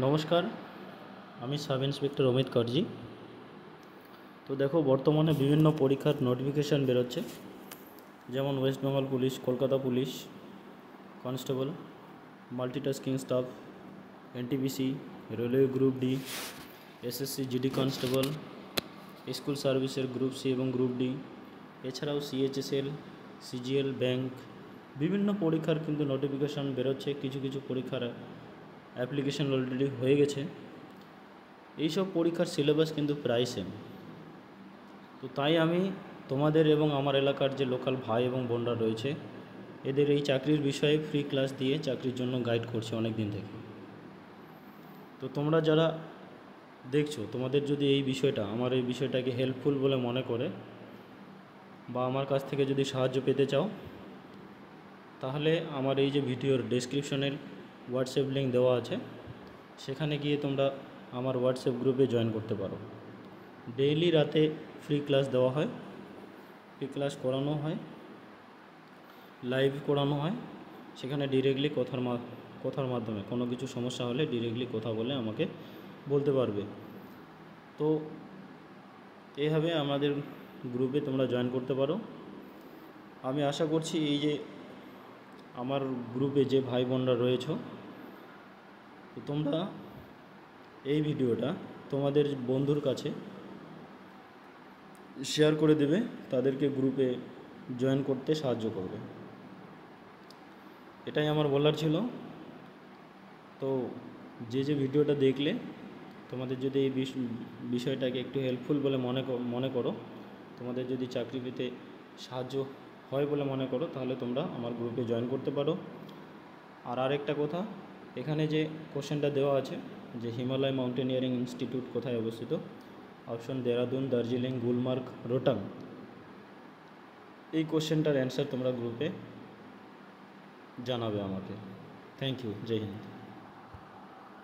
নমস্কার, আমি sub inspector Amit Karji. তো দেখো, বর্তমানে বিভিন্ন পরীক্ষার নোটিফিকেশান বেরোচ্ছে, যেমন West Bengal police, Kolkata police constable, multitasking staff, NTPC, railway group D, SSC GD constable, school সার্ভিসের গ্রুপ সি এবং গ্রুপ ডি, এছাড়াও সিএইচএসএল, সিজিএল, ব্যাংক, বিভিন্ন পরীক্ষার কিন্তু নোটিফিকেশান বেরোচ্ছে। কিছু কিছু পরীক্ষার অ্যাপ্লিকেশান অলরেডি হয়ে গেছে। এইসব পরীক্ষার সিলেবাস কিন্তু প্রায় সেম। তো তাই আমি তোমাদের এবং আমার এলাকার যে লোকাল ভাই এবং বোনরা রয়েছে, এদের এই চাকরির বিষয়ে ফ্রি ক্লাস দিয়ে চাকরির জন্য গাইড করছি অনেক দিন থেকে। তো তোমরা যারা দেখছো, তোমাদের যদি এই বিষয়টাকে হেল্পফুল বলে মনে করে বা আমার কাছ থেকে যদি সাহায্য পেতে চাও, তাহলে আমার এই যে ভিডিওর ডেসক্রিপশনের হোয়াটসঅ্যাপ লিঙ্ক দেওয়া আছে, সেখানে গিয়ে তোমরা আমার হোয়াটসঅ্যাপ গ্রুপে জয়েন করতে পারো। ডেইলি রাতে ফ্রি ক্লাস দেওয়া হয়, ফ্রি ক্লাস করানো হয়, লাইভ করানো হয়। সেখানে ডিরেক্টলি কথার মাধ্যমে কোনো কিছু সমস্যা হলে ডিরেক্টলি কথা বলে আমাকে বলতে পারবে। তো এইভাবে আমাদের গ্রুপে তোমরা জয়েন করতে পারো। আমি আশা করছি এই যে আমার গ্রুপে যে ভাই বোনরা রয়েছো, তো তোমরা এই ভিডিওটা তোমাদের বন্ধুর কাছে শেয়ার করে দেবে, তাদেরকে গ্রুপে জয়েন করতে সাহায্য করবে। এটাই আমার বলার ছিল। তো যে ভিডিওটা দেখলে, তোমাদের যদি এই বিষয়টাকে একটু হেল্পফুল বলে মনে করো, তোমাদের যদি চাকরি পেতে সাহায্য হয় বলে মনে করো, তাহলে তোমরা আমার গ্রুপে জয়েন করতে পারো। আর আরেকটা কথা, এখানে যে কোশ্চেনটা দেওয়া আছে যে হিমালয় মাউন্টেনিয়ারিং ইনস্টিটিউট কোথায় অবস্থিত, অপশন দেরাদুন, দার্জিলিং, গুলমার্গ, রোটাং। এই কোশ্চেনটার অ্যান্সার তোমরা গ্রুপে জানাবে আমাকে। Thank you. জয় হিন্দ।